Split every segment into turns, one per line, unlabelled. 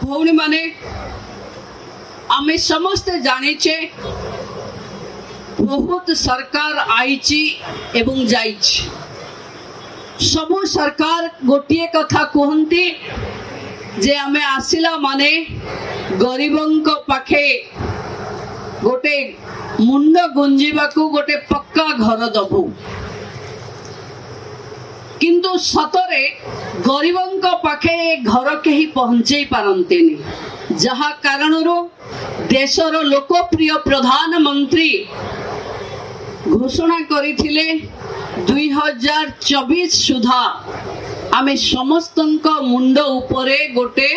भौणी माने आमे समस्ते जानिचे बहुत सरकार आईची एवं जाईची सबु सरकार गोटे कथा कहती जे आमे आसिला माने गरीबंक पाखे गोटे मुंड गुंजीबाकू गोटे पक्का घर दबू किंतु सतरे गरीबंक पाखे घर कहीं पहुंचे पारंतेनी जहा कारणरू देशर लोकप्रिय प्रधानमंत्री घोषणा करिथिले 2024 सुधा आमे समस्तंक मुंड उपरे गोटे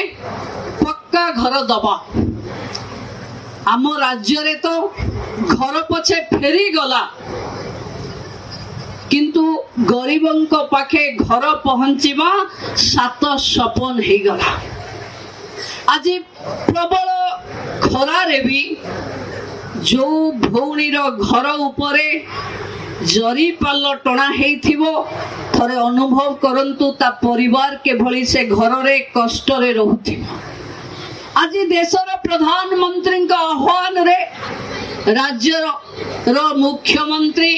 पक्का घर दबा आम राज्य रे तो घर पछे फेरी गला किंतु गरीबंक पाखे घर पहुंचीबा 7 सपन हे गला। आज प्रबल खरारे भी जो भौणीर घर उपरे जरी पाल टणा हेइथिबो थरे अनुभव करंतु ता परिवार के भली से घर रे कष्ट रे रहउथिबो। आज देशर प्रधानमंत्री का आह्वान रे राज्य रो मुख्यमंत्री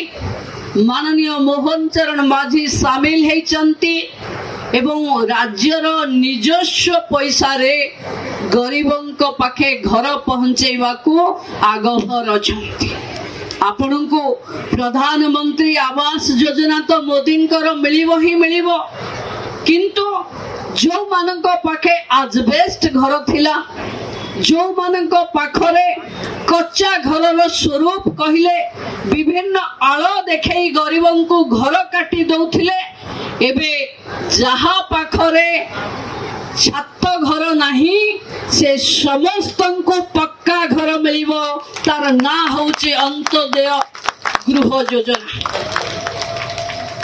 माननीय मोहन चरण माझी सामिल हेइचंती एवं राज्यर निजस्व पैसा रे गरीबंक पाखे घर पहुंचेबाकू आगभर अछंती। आपनकू प्रधानमंत्री आवास योजना तो मोदींकर मिलिबो ही मिलिबो किंतु जो मानक पाखे आजबेस्ट घर थिला जो मानक पाखरे कच्चा घरर स्वरूप कहिले विभिन्न आळ देखै गरीबंकू घर काटी दउथिले एबे जहा पाखरे छात घर नाही से समस्तंकू पक्का घर मिलिबो तार ना होचे अंत्योदय गृह योजना।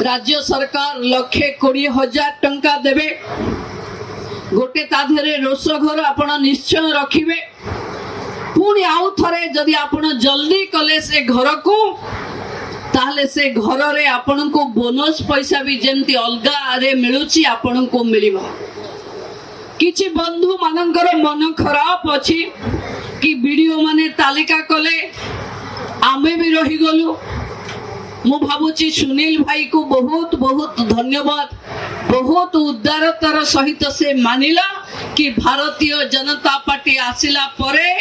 राज्य सरकार 1,20,000 टंका देबे गोटे ताधरे रोष घर आपण निश्चय रखिबे पुणी आउ थरे जदि आपण जल्दी कले से घर को ताहले से घर रे आपण को बोनस पैसा भी जेंती अलगा रे मिलुची आपण को मिलिबो। किछि बंधु मानकर मन खराब अछि कि वीडियो माने तालिका कले आमे भी रही गलु। मु भाबुची सुनील भाई को बहुत बहुत धन्यवाद बहुत उदारतार सहित से मानिला कि भारतीय जनता पार्टी आसिला परे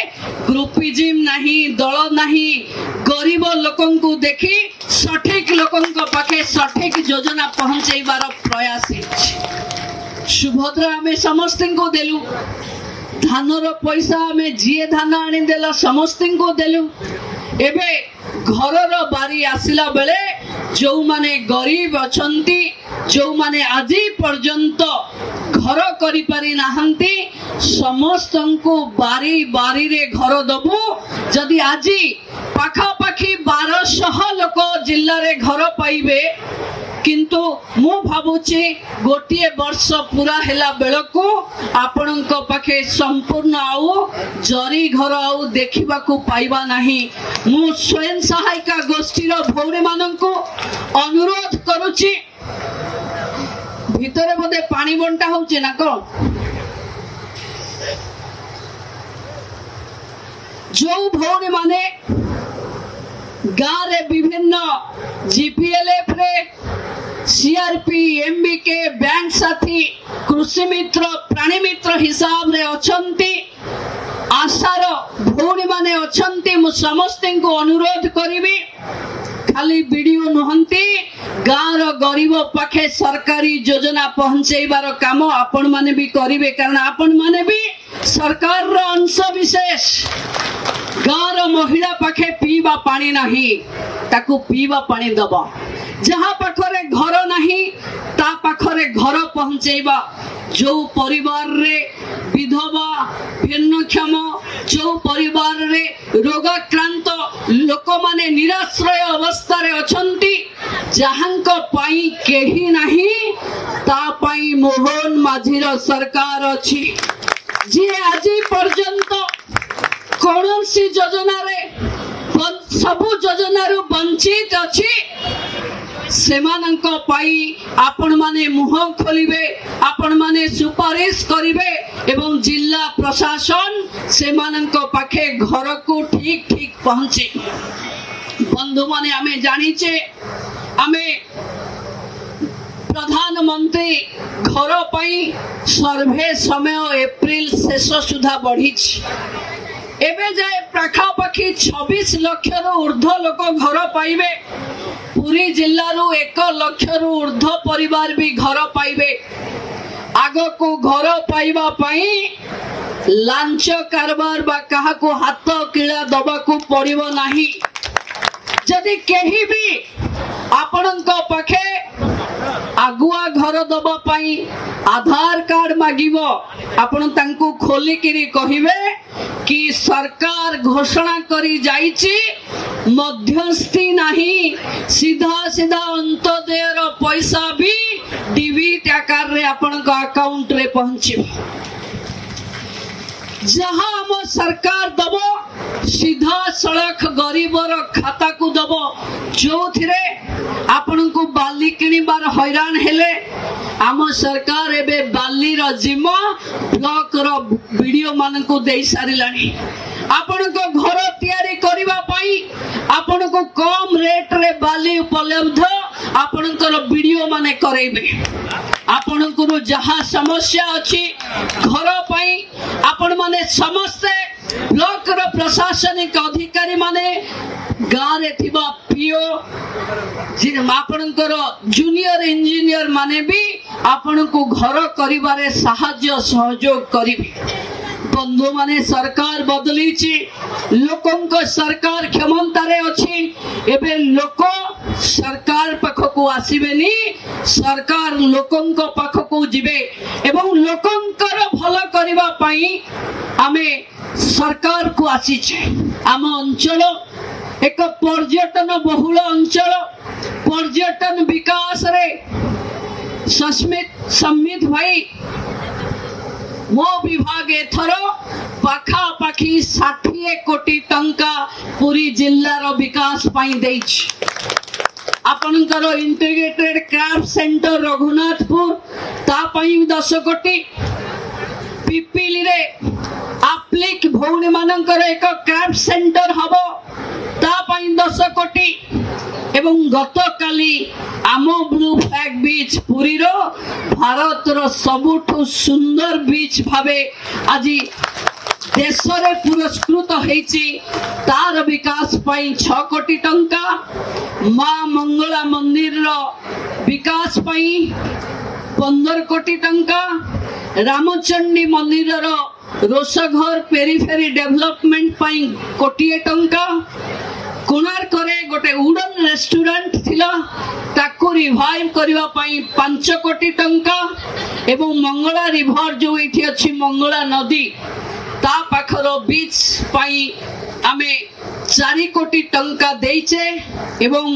ग्रुपिज्म नहीं दल नहीं गरीब लोकन को देखी सठिक लोकन को पाखे सठिक योजना पहुंचेबार प्रयास सुभद्रा आमे समस्त को देलु धानर पैसा आमे जीए धान आनी देला समस्त को देलु एबे घरर बारी आसिला बेले जो माने गरीब अछंती जो माने आजी पर्यंत घर करि पारि नाहंती समस्तंको बारी बारी रे घर दबु जदि आजी पाखा पाखी 1200 लोक जिल्ला रे घर पाइबे किंतु मु भाबुची गोटे वर्ष पूरा हेला बेलको आपणक पाखे संपूर्ण आउ जरी घर आउ देखिबा को पाइबा नाही। मु स्वयं सहायिका गोष्ठी रो भौणी माननको अनुरोध करूची भितरे बोधे पानी बंटा होचे ना को जो भौणी माने गाँव रे विभिन्न जीपीएलएफ रे सीआरपी एमबीके बैंक साथी कृषि मित्र प्राणी मित्र हिसाब रे अछंती आशार भौणी माने अछंती मु समस्त को अनुरोध करिबी खाली वीडियो नुहंती गाँव रो गरीब पाखे सरकारी योजना पहुंचेबार काम आपण माने भी करिवे कारण आपण माने भी सरकार रो अंश विशेष गाँव रो महिला पाखे पीवा पानी नहीं ताकू पीवा पानी दबा जहाँ पाखरे घर नहीं ता पाखरे घर पहुंचेबा जो परिवार रे विधवा भिन्नक्षम जो परिवार रे रोगाक्रांत लोक माने निराश्रय अवस्था रे अछंती जहांक पाई केही नहीं ता पाई मोहन माझीर सरकार अछि जे आजी पर्यंत कौनसी योजना रे सबु योजना रु वंचित अछि सेमानंक पाई आपण माने मुह खोलिबे आपण माने सुपारिश करिवे एवं जिला प्रशासन सेमानंक पाखे घर को ठीक ठीक पहुंचे। बंधु माने आमे जानिचे आमे प्रधानमंत्री घर पाई सर्वे समय एप्रिल शेष सुधा बढ़ी एबे जाए पाखापाखि 26 लाख ऊर्ध्व लोक घर पाइबे। पुरी जिल्ला रु 1 लाख रु ऊर्ध्व परिवार भी घर पाइबे। आगो को घर पाइबा पाई लांच कारबार बा कहा को हाथ किला दबा को पड़िबो नाही। जदि केही भी आपनक पाखे आगुआ घर दबा पाई आधार कार्ड मागिबो आपण तांको खोली किरी कहिबे कि सरकार घोषणा करी जाइछि मध्यस्थी नहीं सीधा सीधा अंत्योदयर पैसा भी डीबीटी आकार रे आपनक अकाउंट रे पहुंचिबो। जहां हम सरकार दबो सीधा सड़क गरीबर खाता को दबो जो थिरे आपन को बाली किनिबार हैरान हेले आम सरकार एबे बाली रो जिम्मा ब्लॉक रो वीडियो मान को दे सारिलानी। आपन को घर तैयारी करिबा पाई आपन को कम रेट रे बाली उपलब्ध आपन को वीडियो माने करेबे। आपन को जहां समस्या अछि घर पाई आपण माने समस्ते ब्लॉक रो प्रशासनिक अधिकारी माने गाँव रे थिबा पीओ आपणकर जूनियर इंजीनियर माने भी आपण को घर करिबारे साहाय्य सहयोग करिबे। बंधु माने सरकार बदली लोकंक सरकार क्षमतारे अछि एबे लोक सरकार पाखको आसीबेनी सरकार लोकंक पाखको जिबे एवं लोकंकर भल करिबा पई आमे सरकार को आसी छे। आम अंचल एक पर्यटन बहुल अंचल पर्यटन विकास रे सस्मित भाई मो विभाग एथर पाखापाखि 60 कोटी टंका पूरी जिल्लार विकास पाई देइछि। आपनकर इंटीग्रेटेड क्राफ्ट सेंटर रघुनाथपुर ता पाई 10 कोटी पिपिली रे आप्लिक भौणी मानकर एक क्राफ्ट सेंटर हबो ता पाई 10 कोटी एवं गत काली आम ब्लू फ्लैग बीच पुरी रो भारत रो सबुठु सुंदर बीच भावे आज देश रे पुरस्कृत हेछि तार विकास पाई 6 कोटी टंका मां मंगला मंदिर रो विकास पाई 15 कोटी टंका रामचंडी मंदिर रो रोसघर पेरीफेरी डेवलपमेंट पाई कोटिए टंका कोणार्क रे गोटे उडन रेस्टोरेंट थिला ताको रिवाइव करबा पाई 5 कोटी टंका एवं मंगला रिवर जो एठी अछि मंगला नदी ता पाखरो बीच पाई आमे 4 कोटी टंका देइचे एवं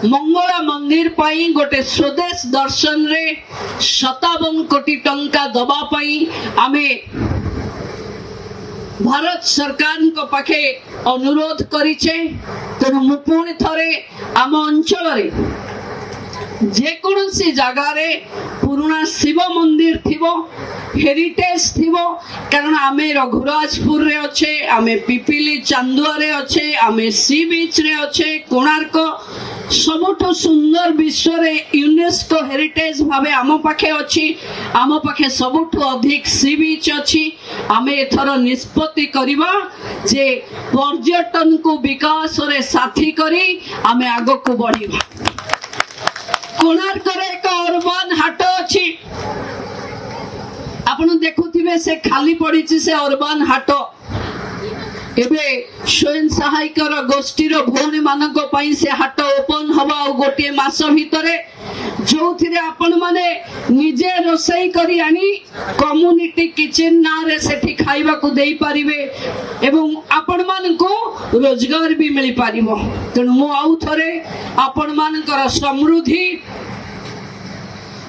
मंगला मंदिर पाई गोटे स्वदेश दर्शन रे 57 कोटी टंका दबा पाई आमे भारत सरकार को पाखे अनुरोध करिछे। तेणु मु पुणी थरे आम अंचल रे जेकोसी जगार पुराना शिव मंदिर थिबो हेरिटेज थिबो कारण आमे रघुराजपुर रे अच्छे आमे पिपिली चांदुआ रे अच्छे आमे सी बीच रे अच्छे कोणार्क सबुठु सुंदर विश्व रे यूनेस्को हेरिटेज भावे आम पाखे अच्छी आम पाखे सबुठु अधिक सी बीच अच्छी आमे एथर निष्पत्ति करिबा जे पर्यटन को विकास रे साथी करी आमे आगो को बढ़िबा। कोणार्क रे एक अर्बन हाट अच्छी आपण देखुथिबे से खाली पड़ी से अर्बन हाट एबे स्वयं सहायकर गोष्ठीर भौणी मानक पई से हाट ओपन हवा गोटे मास भितरे जो थिरे आपण माने निजे रोसई करी आनी कम्युनिटी किचन ना रे सेठी खाइबा को देई परिबे एवं आपण मान को रोजगार भी मिली पारिबो। तेणु मु आउ थरे आपण मानकर समृद्धि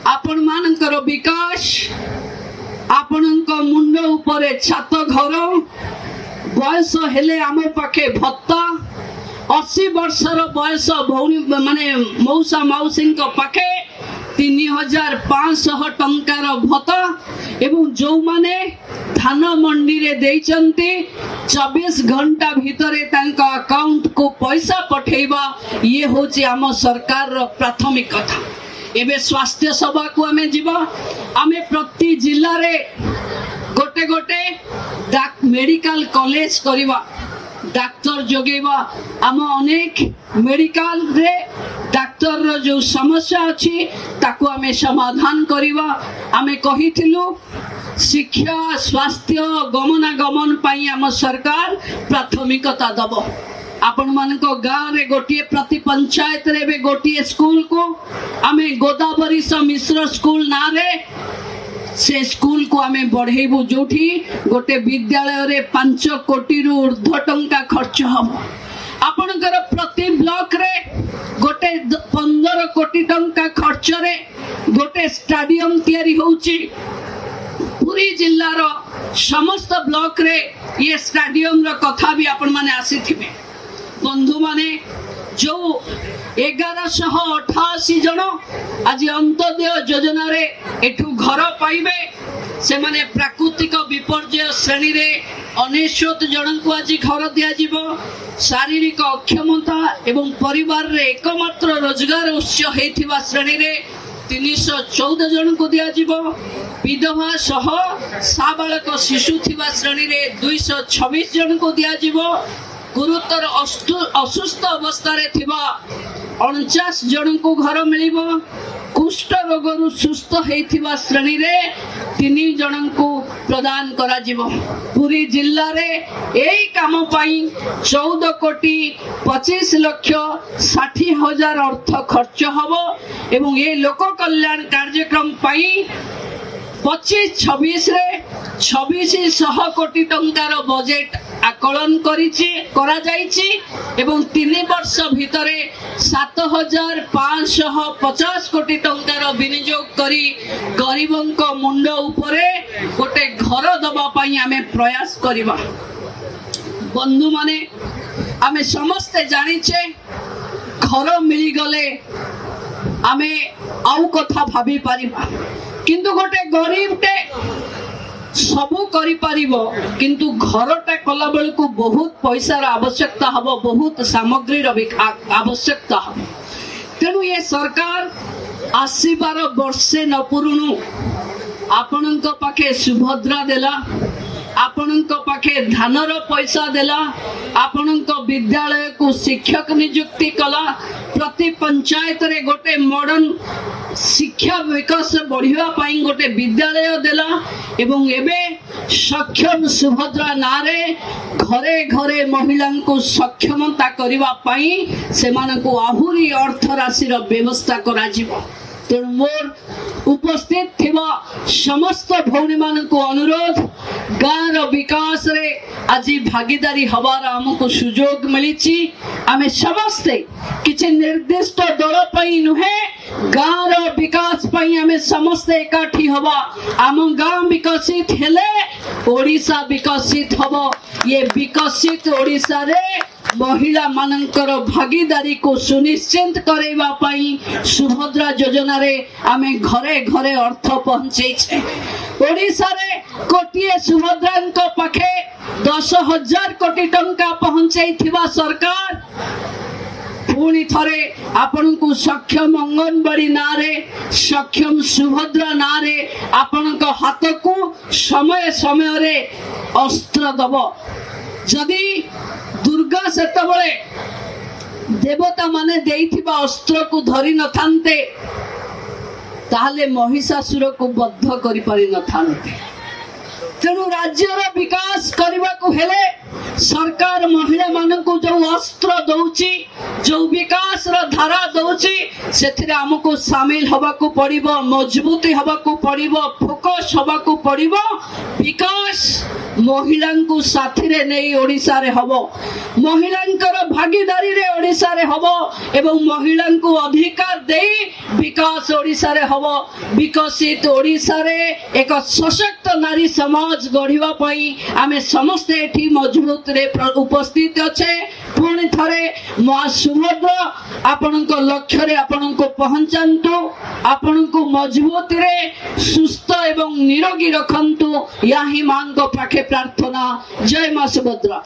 आपण मानकर विकास आपणक मुंड उपरे छात घर बयस हेले आम पाखे भत्ता 80 वर्षर बयस भौणी माने मौसा मौसी पाखे 3500 टंकार भत्ता एवं जो माने धान मंडी रे देइचंती 24 घंटा भितरे तांका अकाउंट को पैसा पठेबा ये होची आम सरकार रो प्राथमिकता। एबे स्वास्थ्य सेवा को आमे जीवा आमे प्रति जिल्ला रे गोटे गोटे मेडिकल कॉलेज करिवा डाक्टर जोगेबा आम अनेक मेडिकल रे डाक्टर रो जो समस्या अछि ताको आमे समाधान करिवा। आमे कहिथिलु शिक्षा स्वास्थ्य गमनागमन पाई आम सरकार प्राथमिकता दबो। आपण मान गाँव रे गोटे प्रति पंचायत रे गोटे स्कूल को आमे गोदावरी मिश्र स्कूल ना रे से स्कूल को आमे बढ़ेबू जोठी गोटे विद्यालय रे 5 कोटी रु ऊर्ध्व टंका खर्च हम। आपणकर प्रति ब्लॉक रे गोटे 15 कोटी टंका खर्च रे गोटे स्टेडियम तैयारी होउची। पूरी जिल्ला रो समस्त ब्लॉक रे ये स्टेडियम रो कथा भी आपण माने आसीथिबे। बंधु माने जो 1188 जन आज अंत्योदय योजना रे एठू घर पाइबे से माने प्राकृतिक विपर्यय श्रेणी रे 69 जन को आज घर दिया जीवो। शारीरिक अक्षमता एवं परिवार रे एकमात्र रोजगार उत्स हेथिबा श्रेणी रे 314 जन को दिया जीवो। विधवा सह साबालक शिशु थिबा श्रेणी रे 226 जन को दिया जीवो। गुरुतर असुस्थ अवस्था रे थिबा 49 जन को घर मिलिबो। कुष्ठ रोगरु सुस्थ हेथिबा श्रेणी रे 3 जन को प्रदान करा जीवो। पूरी जिल्ला रे एई काम पाई 14 कोटी 25 लाख 60 हजार अर्थ खर्च हबो एवं ये लोक कल्याण कार्यक्रम पाई 25-26 रे 2600 कोटी टंकार बजेट आकलन करा जाइछि एवं 3 वर्ष भितरे 7550 कोटी टंकार विनियोग करी गरीबंक मुंड उपरे गोटे घर दबा पाई आमे प्रयास करिबा। बंधु माने आमे समस्ते जानिछे घर मिली गले आमे आउ कथा भाबी पारिबा किंतु गोटे गरीब टे सबू करि पारिबो किंतु घरटा कला बेल को बहुत पैसार आवश्यकता हबो बहुत सामग्री आवश्यकता हबो। तेणु ये सरकार आसीबार वर्षे न पुरुणु आपणक पाखे सुभद्रा देला आपणक पाखे धानर पैसा देला आपणक विद्यालय को शिक्षक नियुक्ति कला प्रति पंचायत रे गोटे मॉडर्न शिक्षा विकास बढ़िया पाई गोटे विद्यालय देला एवं एबे सक्षम सुभद्रा नारे घरे घरे महिला को सक्षमता करिवा पाई सेमानकु आहुरी अर्थ राशि रो व्यवस्था करा जिवो। तेणु मोर उपस्थित थिबा समस्त भौणी मानक अनुरोध गाँव विकास रे आज भागीदारी हबार हमको सुजोग मिली। आमे समस्ते किछि निर्दिष्ट दल पई नुहे गाँव विकास पई आमे समस्ते एकाठी हबा। आम गाँव विकसित हेले ओडिशा विकसित हबो। ये विकसित ओडिशा रे महिला मानकर भागीदारी को सुनिश्चित करेवा पाई सुभद्रा योजना रे आमे घरे घरे अर्थ पहुंचे छे। ओडिशा रे कोटिए सुभद्रांक पाखे 10,000 कोटी टंका पहुंचे थिबा सरकार पुणी थरे आपण को सक्षम अंगनवाड़ी नारे सक्षम सुभद्रा नारे आपण को हाथ को समय समय रे अस्त्र दब। जदि दुर्गा सेतबळे देवता माने देइथिबा अस्त्र को धरि न थांते ताहले महिषासुर को बद्ध करि पारि न थांते। तेणु राज्यर विकास करने को हेले सरकार महिला मान को जो अस्त्र दौची जो विकास रो धारा दौची से आमको सामिल हवा को पड़िबो मजबूती हवा को पड़िबो फोकस हवा को पड़िबो। विकास महिला को साथी रे नहीं ओडिशा रे हबो महिलांकर भागीदारी रे ओडिशा रे हबो एवं महिला को अधिकार दे विकास ओडिशा रे हबो। विकसित ओडिशा रे एक सशक्त नारी समाज गढ़िबा पई आमे समस्त एठी मौजूद मजबूत रे उपस्थित अच्छे पुणी थरे मां सुभद्रा आपण लक्ष्य रे आपण पहुंचातु आपण मजबूत रे सुस्थ एवं निरोगी रखंतु या ही मां पाखे प्रार्थना। जय मां सुभद्रा।